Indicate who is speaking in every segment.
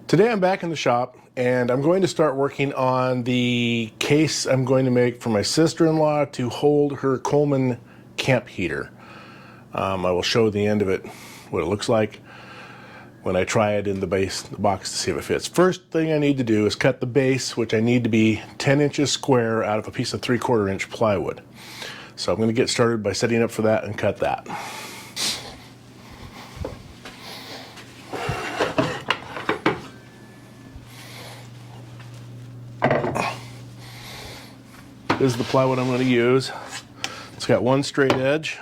Speaker 1: Today I'm back in the shop and I'm going to start working on the case I'm going to make for my sister-in-law to hold her Coleman camp heater. I will show the end of it, what it looks like when I try it in the box to see if it fits. First thing I need to do is cut the base, which I need to be 10 inches square out of a piece of 3/4 inch plywood. So I'm going to get started by setting up for that and cut that. This is the plywood I'm going to use. It's got one straight edge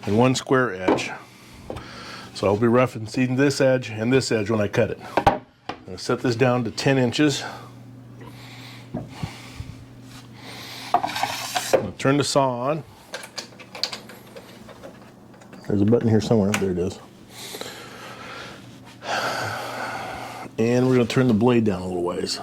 Speaker 1: and one square edge. So I'll be referencing this edge and this edge when I cut it. I'm going to set this down to 10 inches. I'm going to turn the saw on. There's a button here somewhere. There it is. And we're going to turn the blade down a little ways.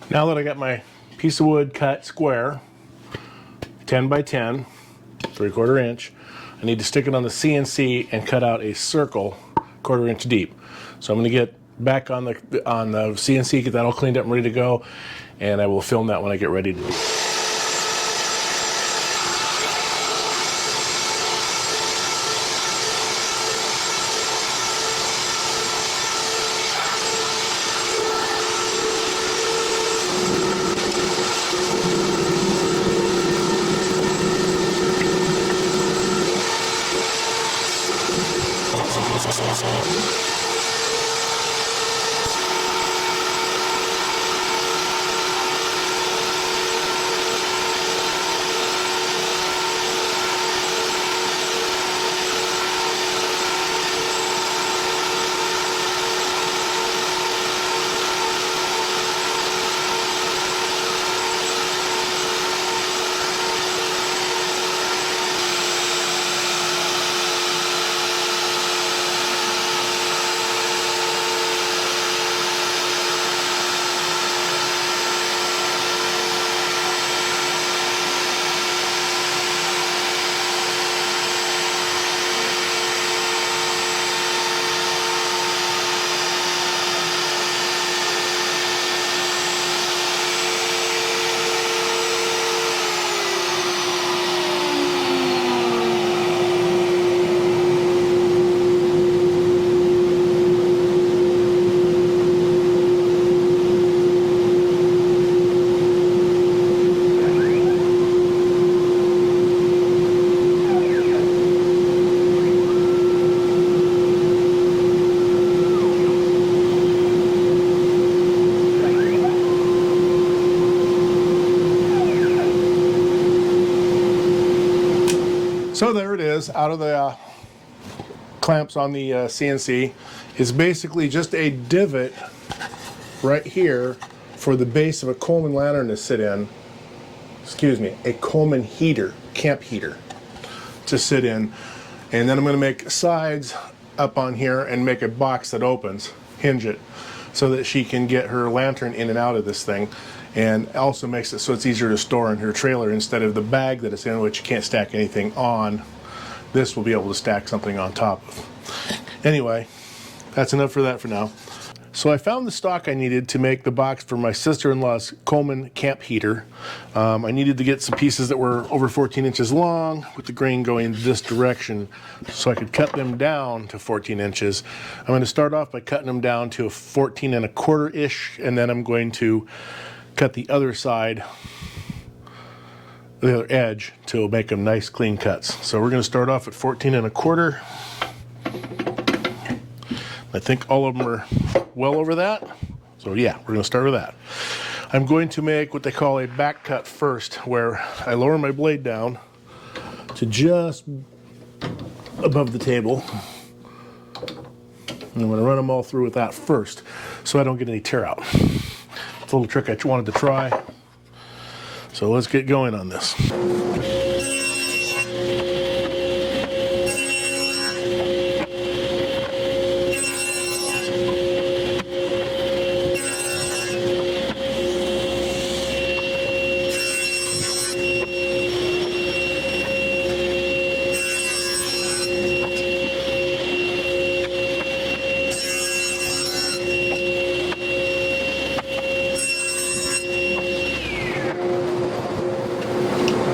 Speaker 1: Now that I got my piece of wood cut square, 10 by 10, 3/4 inch, I need to stick it on the CNC and cut out a circle 1/4 inch deep. So I'm going to get back on the CNC, get that all cleaned up and ready to go, and I will film that when I get ready to do it. So there it is, out of the clamps on the CNC. It's basically just a divot right here for the base of a Coleman lantern to sit in. Excuse me, a Coleman heater, camp heater to sit in. And then I'm going to make sides up on here and make a box that opens, hinge it, so that she can get her lantern in and out of this thing. And also makes it so it's easier to store in her trailer instead of the bag that it's in, which you can't stack anything on. This will be able to stack something on top of. Anyway, that's enough for that for now. So I found the stock I needed to make the box for my sister-in-law's Coleman camp heater. I needed to get some pieces that were over 14 inches long with the grain going this direction so I could cut them down to 14 inches. I'm going to start off by cutting them down to a 14 1/4-ish, and then I'm going to cut the other side, the other edge, to make them nice clean cuts. So we're going to start off at 14 1/4. I think all of them are well over that. So yeah, we're going to start with that. I'm going to make what they call a back cut first, where I lower my blade down to just above the table. And I'm going to run them all through with that first, so I don't get any tear out. It's a little trick I wanted to try. So let's get going on this.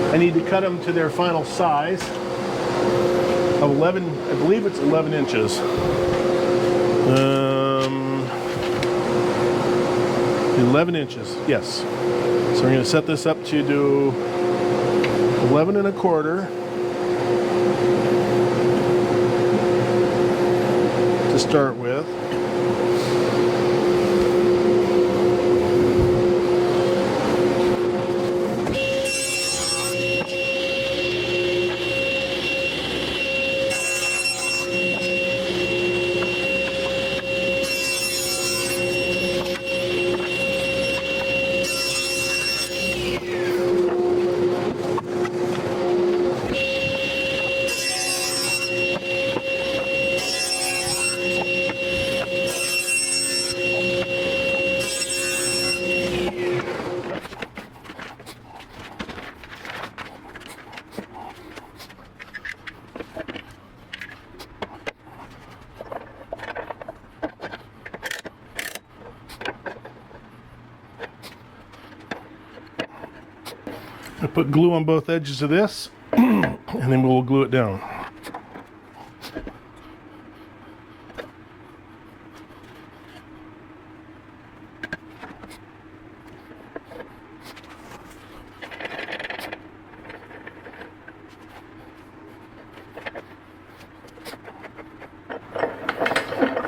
Speaker 1: I need to cut them to their final size of 11, I believe it's 11 inches. 11 inches, yes. So we're going to set this up to do 11 1/4 to start with. I put glue on both edges of this, and then we'll glue it down.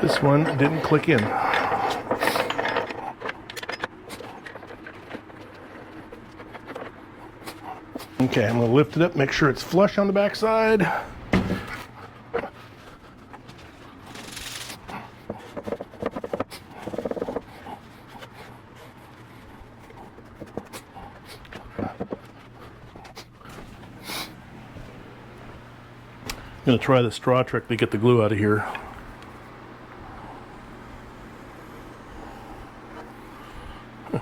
Speaker 1: This one didn't click in. Okay, I'm going to lift it up, make sure it's flush on the back side. I'm going to try the straw trick to get the glue out of here.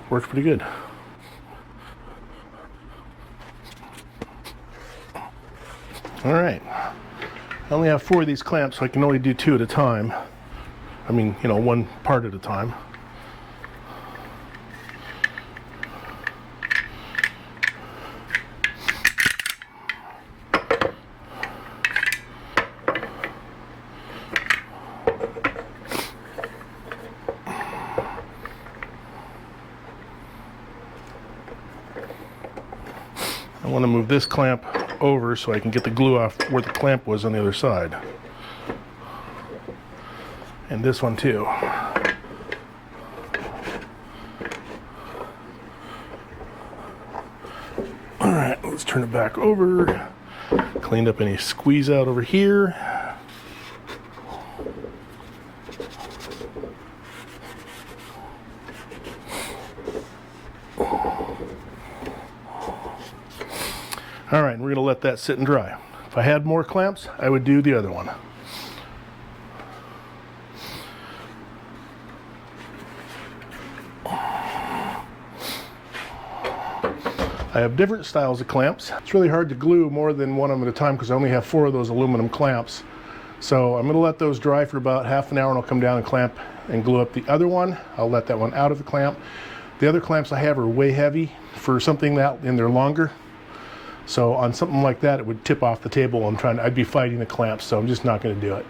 Speaker 1: Works pretty good. All right, I only have 4 of these clamps, so I can only do 2 at a time. I mean, you know, one part at a time. I want to move this clamp over so I can get the glue off where the clamp was on the other side. And this one too. Alright, let's turn it back over. Cleaned up any squeeze out over here. Alright, we're going to let that sit and dry. If I had more clamps, I would do the other one. I have different styles of clamps. It's really hard to glue more than one of them at a time because I only have 4 of those aluminum clamps. So I'm going to let those dry for about half an hour and I'll come down and clamp and glue up the other one. I'll let that one out of the clamp. The other clamps I have are way heavy for something that, and they're longer. So on something like that, it would tip off the table. I'd be fighting the clamps, so I'm just not going to do it.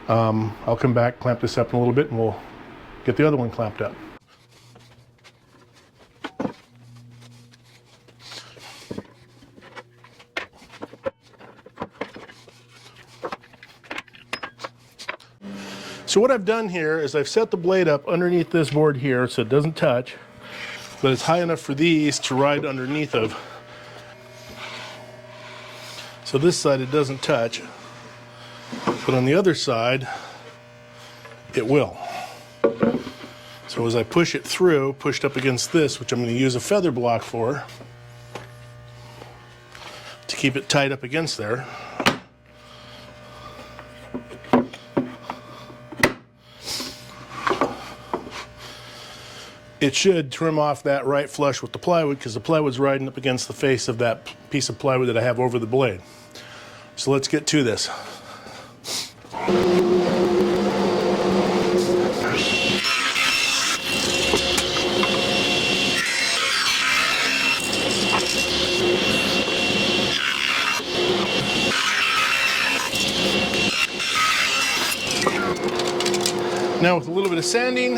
Speaker 1: I'll come back, clamp this up in a little bit, and we'll get the other one clamped up. So So what I've done here is I've set the blade up underneath this board here so it doesn't touch, but it's high enough for these to ride underneath of. So this side it doesn't touch, but on the other side it will. So as I push it through, pushed up against this, which I'm going to use a feather block for, to keep it tight up against there. It should trim off that right flush with the plywood because the plywood's riding up against the face of that piece of plywood that I have over the blade. So let's get to this. Now with a little bit of sanding,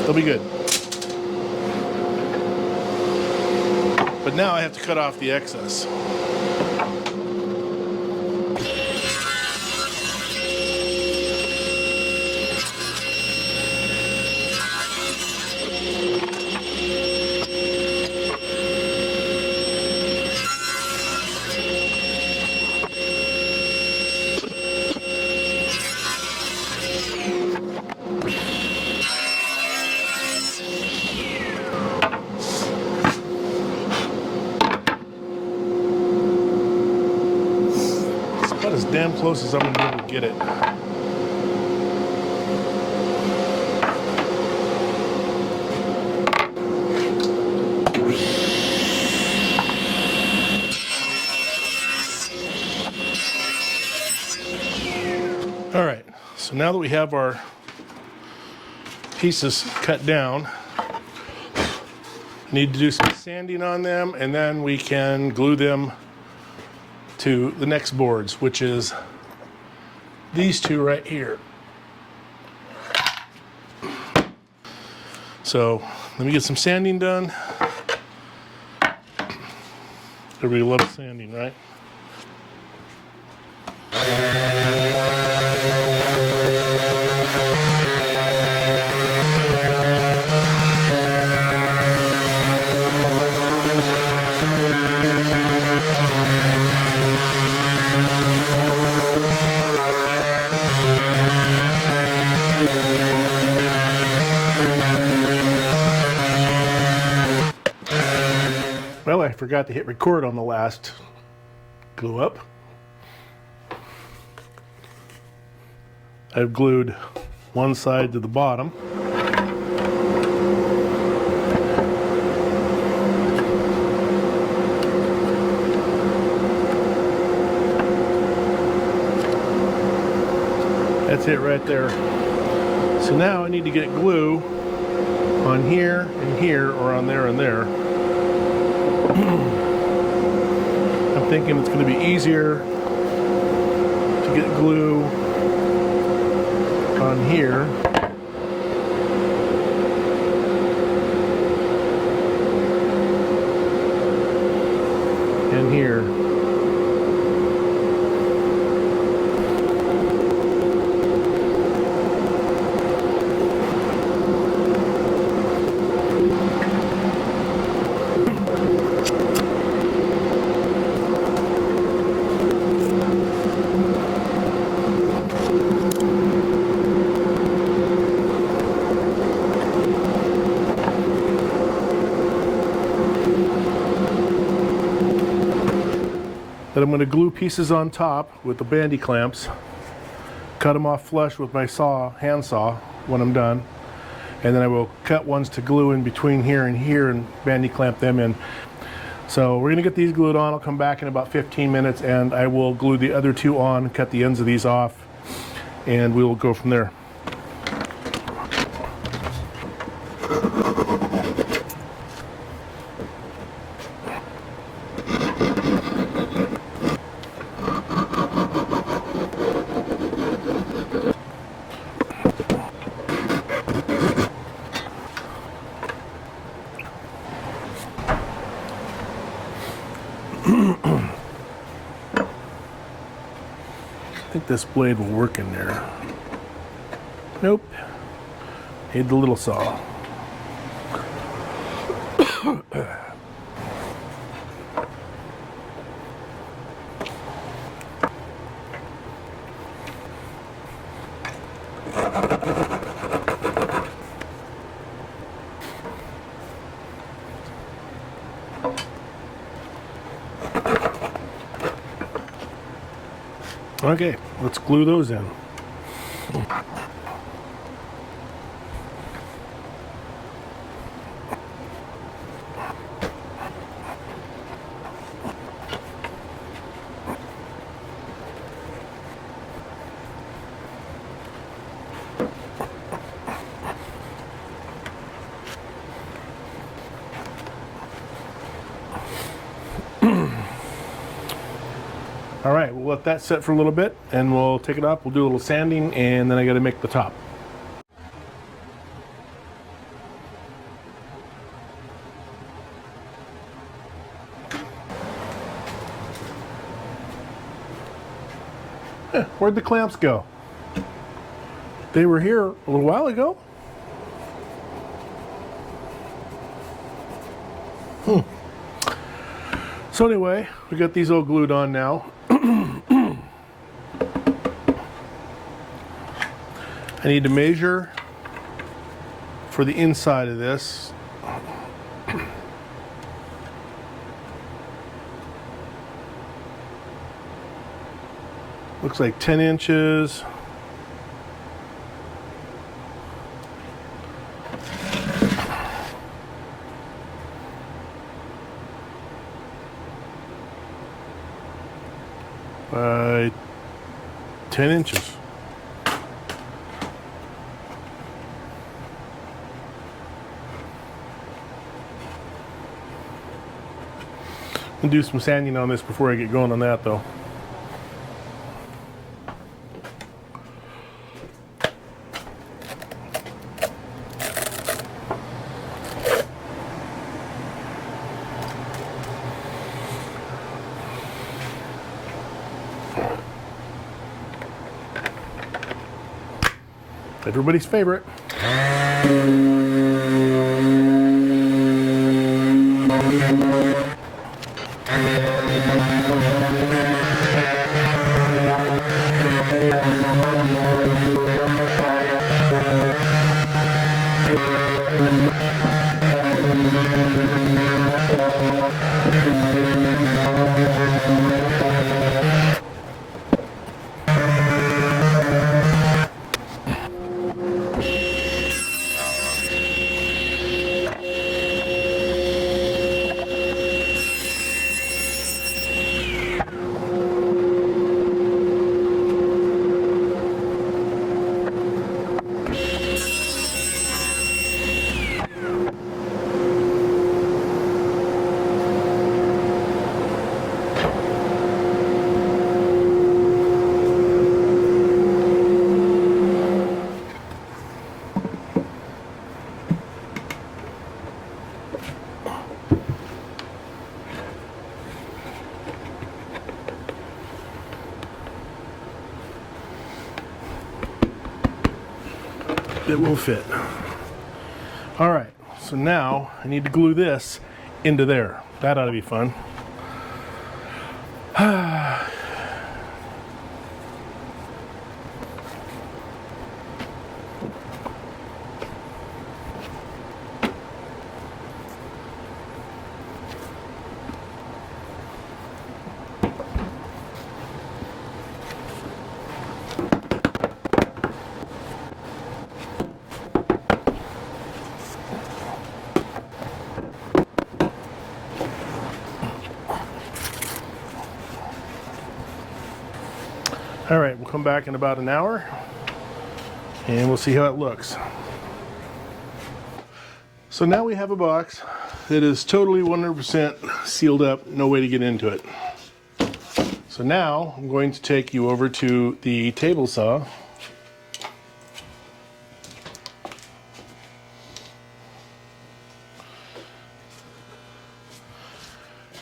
Speaker 1: they'll be good. But now I have to cut off the excess. As damn close as I'm going to be able to get it. All right, so now that we have our pieces cut down, need to do some sanding on them, and then we can glue them to the next boards, which is these two right here. So let me get some sanding done. Everybody loves sanding, right? Well, I forgot to hit record on the last glue up. I've glued one side to the bottom. That's it right there. So now I need to get glue on here and here, or on there and there. I'm thinking it's going to be easier to get glue on here and here. Then I'm going to glue pieces on top with the bandy clamps, cut them off flush with my hand saw when I'm done, and then I will cut ones to glue in between here and bandy clamp them in. So we're going to get these glued on. I'll come back in about 15 minutes and I will glue the other two on, cut the ends of these off, and we will go from there. I think this blade will work in there. Nope. Need the little saw. Okay, let's glue those in. All right, we'll let that set for a little bit and we'll take it off. We'll do a little sanding and then I got to make the top. Where'd the clamps go? They were here a little while ago. So anyway, we got these all glued on now. I need to measure for the inside of this. Looks like 10 inches. By 10 inches. I'll do some sanding on this before I get going on that though. Everybody's favorite. It will fit. All right, so now I need to glue this into there. That ought to be fun. All right, we'll come back in about an hour and we'll see how it looks. So now we have a box that is totally 100% sealed up, no way to get into it. So now I'm going to take you over to the table saw.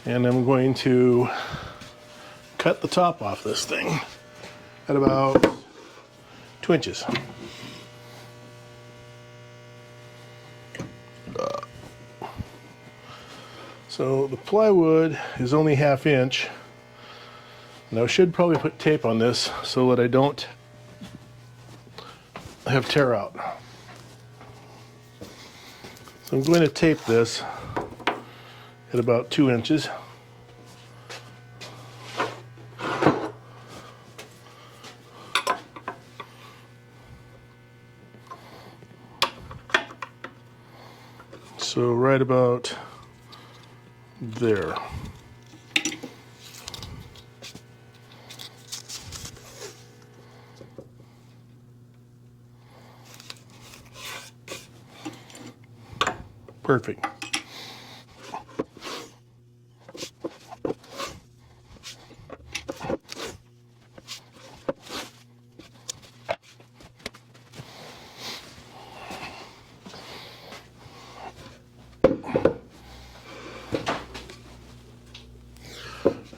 Speaker 1: And I'm going to cut the top off this thing at about 2 inches. So the plywood is only 1/2 inch. Now I should probably put tape on this so that I don't have tear out. So I'm going to tape this at about 2 inches. So right about there. Perfect.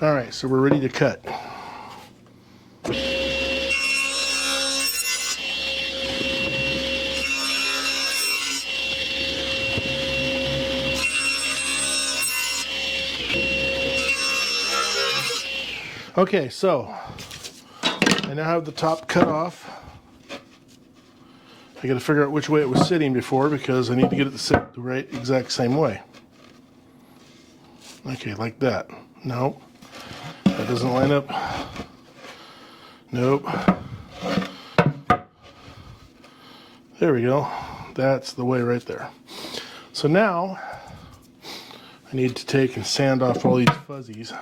Speaker 1: All right, so we're ready to cut. Okay, so I now have the top cut off. I got to figure out which way it was sitting before because I need to get it to sit the right exact same way. Okay, like that. No, that doesn't line up. Nope. There we go. That's the way right there. So now I need to take and sand off all these fuzzies.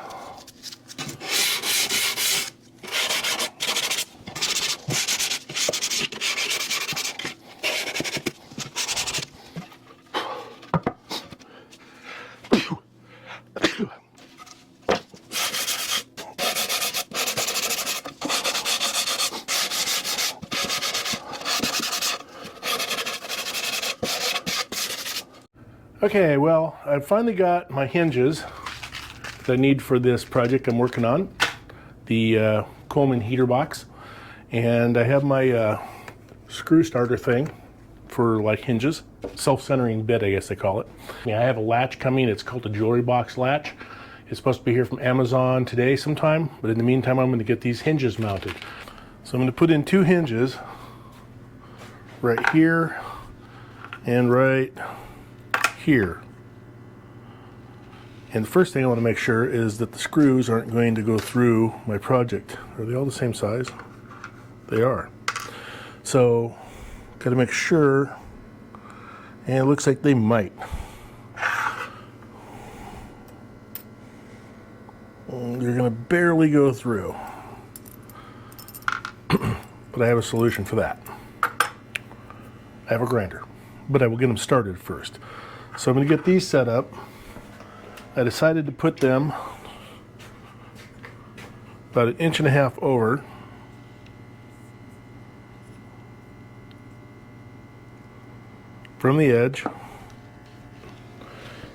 Speaker 1: Okay, well, I've finally got my hinges that I need for this project I'm working on, the Coleman heater box, and I have my screw starter thing for like hinges, self-centering bit, I guess they call it. Yeah, I have a latch coming. It's called a jewelry box latch. It's supposed to be here from Amazon today sometime, but in the meantime, I'm going to get these hinges mounted. So I'm going to put in 2 hinges right here and right here. And the first thing I want to make sure is that the screws aren't going to go through my project. Are they all the same size? They are. So, got to make sure, and it looks like they might. You're going to barely go through. But I have a solution for that. I have a grinder, but I will get them started first. So I'm going to get these set up. I decided to put them about 1.5 inches over. From the edge. I'm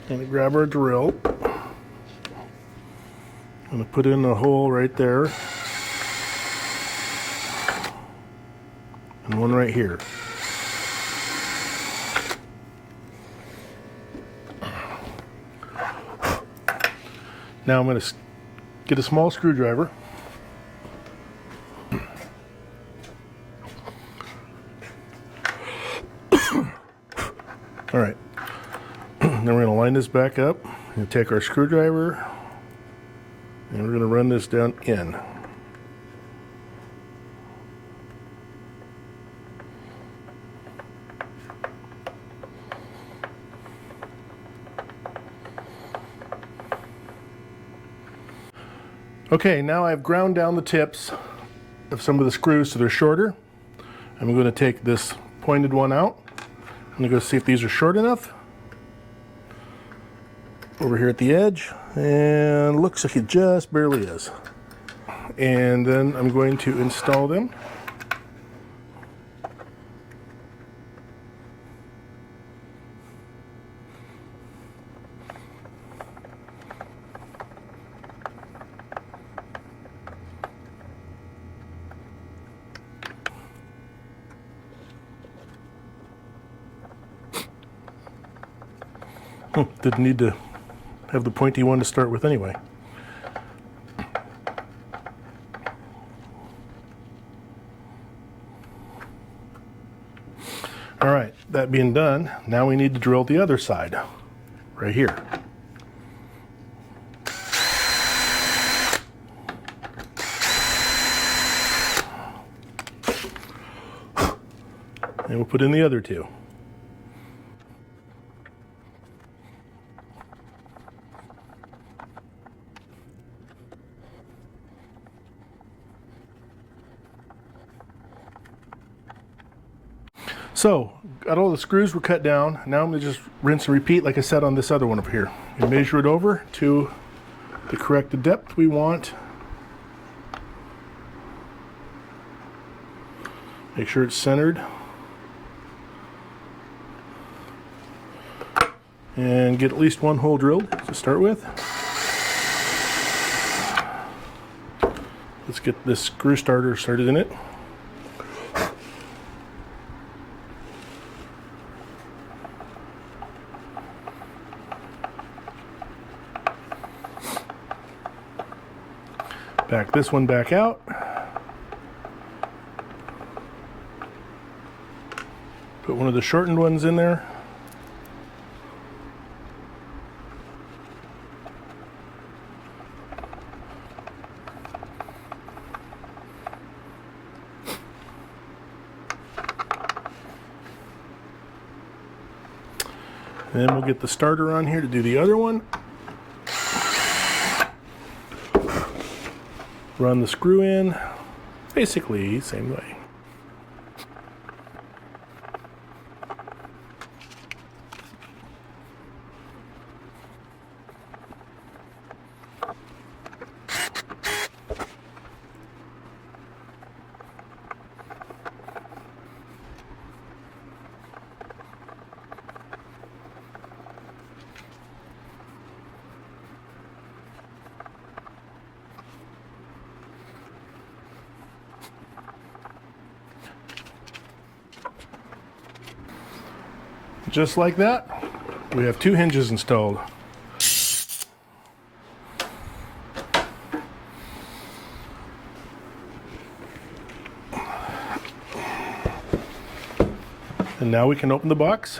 Speaker 1: going to grab our drill. I'm going to put in a hole right there. And one right here. Now I'm going to get a small screwdriver. All right. Then we're going to line this back up and take our screwdriver and we're going to run this down in. Okay, now I've ground down the tips of some of the screws so they're shorter. I'm going to take this pointed one out. I'm going to go see if these are short enough. Over here at the edge, and looks like it just barely is. And then I'm going to install them. Didn't need to have the pointy one to start with anyway. All right, that being done, now we need to drill the other side, right here. And we'll put in the other two. So, got all the screws were cut down. Now I'm going to just rinse and repeat like I said on this other one over here. And measure it over to the correct depth we want. Make sure it's centered. And get at least one hole drilled to start with. Let's get this screw starter started in it. Back this one back out. Put one of the shortened ones in there. And then we'll get the starter on here to do the other one. Run the screw in, basically same way. Just like that, we have two hinges installed. And now we can open the box.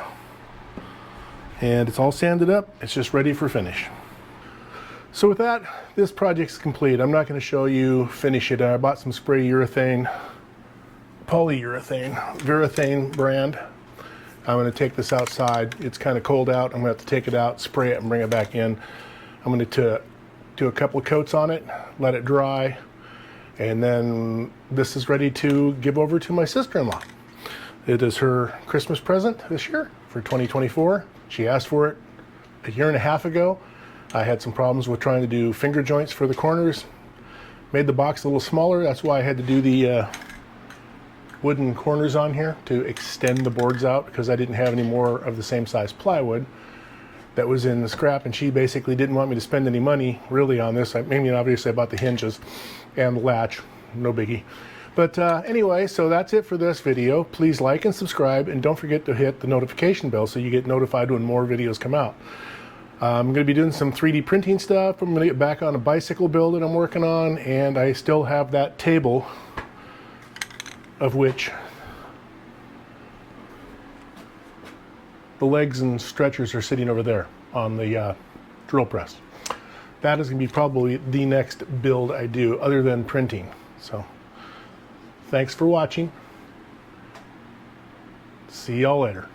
Speaker 1: And it's all sanded up. It's just ready for finish. So with that, this project's complete. I'm not going to show you finish it. I bought some spray urethane, polyurethane, Verathane brand. I'm going to take this outside. It's kind of cold out. I'm going to have to take it out, spray it, and bring it back in. I'm going to do a couple of coats on it, let it dry, and then this is ready to give over to my sister-in-law. It is her Christmas present this year for 2024. She asked for it a year and a half ago. I had some problems with trying to do finger joints for the corners. Made the box a little smaller. That's why I had to do the wooden corners on here to extend the boards out, because I didn't have any more of the same size plywood that was in the scrap, and she basically didn't want me to spend any money really on this. I mean, obviously I bought the hinges and the latch, no biggie. But anyway, so that's it for this video. Please like and subscribe, and don't forget to hit the notification bell so you get notified when more videos come out. I'm going to be doing some 3D printing stuff. I'm going to get back on a bicycle build that I'm working on, and I still have that table, of which the legs and stretchers are sitting over there on the drill press. That is going to be probably the next build I do other than printing. So thanks for watching. See y'all later.